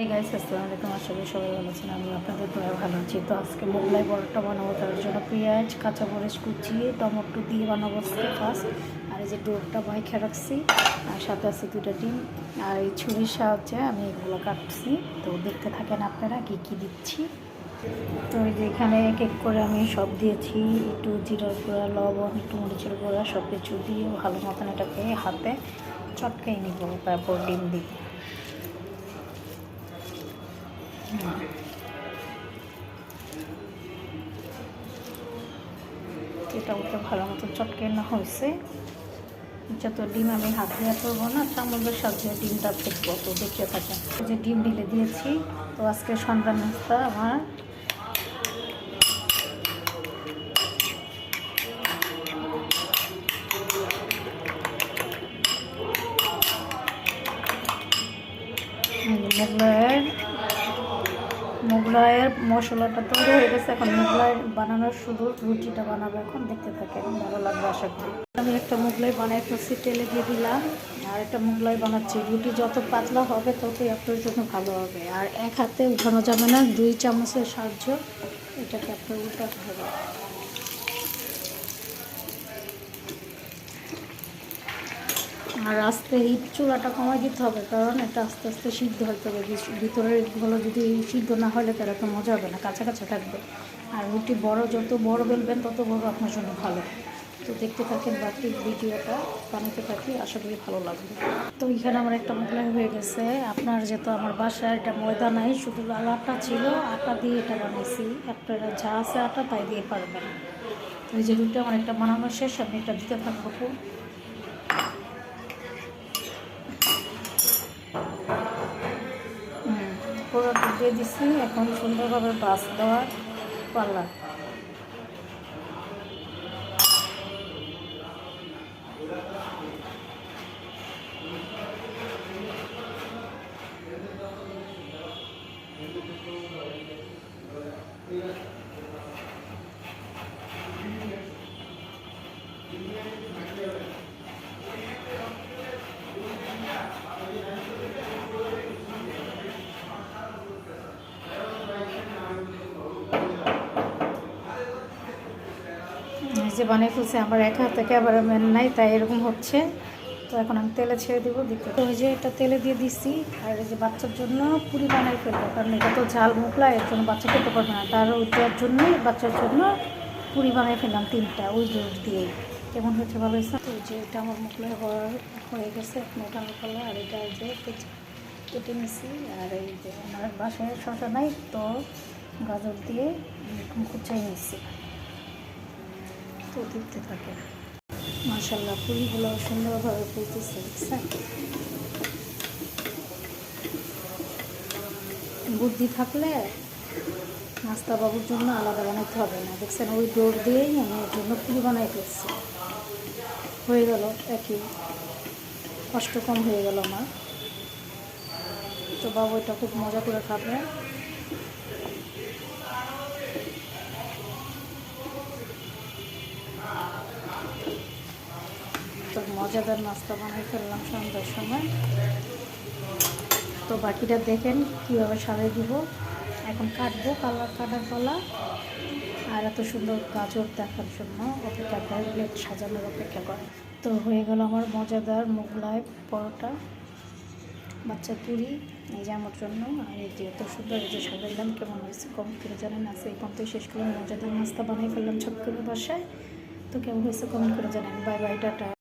এই গাইস আসসালামু আলাইকুম, আশা করি সবাই ভালো আছেন। আমি আপনাদের দয়া ভালো আছি। তো আজকে মোগলাই পরোটা বানাবো, তার জন্য পেঁয়াজ কাঁচামরিচ কুচিয়ে টমেটো দিয়ে বানাবো আজকে ফার্স্ট। আর এই যে ডোরটা মাইখা রাখছি, আর সাথে আছে 2টা ডিম, আর এই ছুরির সাহায্যে আমি এগুলো কাটছি। তো দেখতে থাকেন আপনারা কী কী দিচ্ছি। তো এই যে এখানে এক এক করে আমি সব দিয়েছি, একটু জিরার গুঁড়া, লবণ, একটু মরিচের গুঁড়া, সব কিছু দিয়ে ভালো মতন এটাকে হাতে চটকাই নিব, তারপর ডিম দিব। এটা ওটা ভালো মতো চটকে না হয়েছে। যত ডিম আমি হাত দিয়ে করবো না, চামচের সাহায্যে ডিমটা ফেটবো। তো দেখতে থাকেন যে ডিম ঢেলে দিয়েছি। তো আজকে সন্ধ্যা নাস্তা আমার মোগলাইয়ের মশলাটা তৈরি হয়ে গেছে। এখন মোগলাই বানানোর শুধু রুটিটা বানাবো, এখন দেখতে থাকেন, ভালো লাগবে আশা করি। আমি একটা মোগলাই বানাই ফেলছি, তেলে দিয়ে দিলাম। আর একটা মোগলাই বানাচ্ছি। রুটি যত পাতলা হবে ততই আপনার জন্য ভালো হবে। আর এক হাতে উঠানো যাবে না, 2 চামচের সাহায্য এটাকে আপনার উল্টাতে হবে। আর আস্তে এই চুলাটা কমাই দিতে হবে, কারণ এটা আস্তে আস্তে সিদ্ধ হতে হবে। ভিতরের গুলো যদি সিদ্ধ না হলে তার একটা মজা হবে না, কাঁচা কাঁচা থাকবে। আর রুটি যত বড় বেলবেন তত বড় আপনার জন্য ভালো। তো দেখতে থাকেন বাকি ভিডিওটা, বানাতে থাকি, আশা করি ভালো লাগবে। তো এখানে আমার একটা মোগলাই হয়ে গেছে। আপনার যেহেতু আমার বাসায় এটা ময়দা নাই, শুধু লাল আটা ছিল, আটা দিয়ে এটা বানাইছি। আপনারা যা আছে আটা তাই দিয়ে পারবেন। তো এই যে রুটি আমার একটা বানানো শেষ, আমি এটা দিতে থাকবো। পুরো দিয়ে দিচ্ছি, এখন সুন্দরভাবে বাস দেওয়ার পাল্লা। যে বানিয়ে ফেলছে, আমার এক হাত থেকে আবার মেন নাই, তাই এরকম হচ্ছে। তো এখন আমি তেলে ছেড়ে দিব, দেখতে। তো ওই যে এটা তেলে দিয়ে দিছি। আর এই যে বাচ্চার জন্য পুরি বানিয়ে ফেলবো, কারণ এটা তো ঝাল মোগলাই, এর জন্য বাচ্চা খেতে পারবে না। তার ওইটার জন্যই বাচ্চার জন্য পুরি বানিয়ে ফেললাম 3টা, ওই দুধ দিয়েই। কেমন হয়েছে, ভালো হয়েছে। তো যে এটা আমার মোগলাই হয়ে গেছে, এখন এটা আমি ফেলা। আর এটা যে কেটে নিছি। আর এই যে আমার বাসায় শসা নাই, তো গাজর দিয়ে কুচাই নিচ্ছি। তো দেখতে থাকে, মাশাআল্লাহ পুরিগুলো সুন্দরভাবে ফুলতেছে, দেখছেন। বুদ্ধি থাকলে নাস্তা বাবুর জন্য আলাদা বানাইতে হবে না, দেখছেন। ওই ডোর দিয়েই আমি ওর জন্য পুরি বানাই ফেলছি। হয়ে গেল, একই কষ্ট কম হয়ে গেল আমার। তো বাবু এটা খুব মজা করে খাবে। তো মজাদার নাস্তা বানাই ফেললাম সন্ধ্যার সময়। তো বাকিটা দেখেন কীভাবে সাজিয়ে দিব। এখন কাটবো, কাটার পালা। আর এত সুন্দর গাজর দেখার জন্য অপেক্ষা করে, প্লেট সাজানোর অপেক্ষা করে। তো হয়ে গেল আমার মজাদার মোগলাই পরোটা, বাচ্চা পুরি, এই যে আমার জন্য। আর এই যে এত সুন্দর এই যে সাজাইলাম, কেমন হয়েছে কমেন্ট করে জানেন। আছে এই পর্যন্ত শেষ করলাম, মজাদার নাস্তা বানিয়ে ফেললাম ছোট্ট করে বাসায়। তো কেমন হয়েছে কমেন্ট করে জানেন। Bye bye, tata.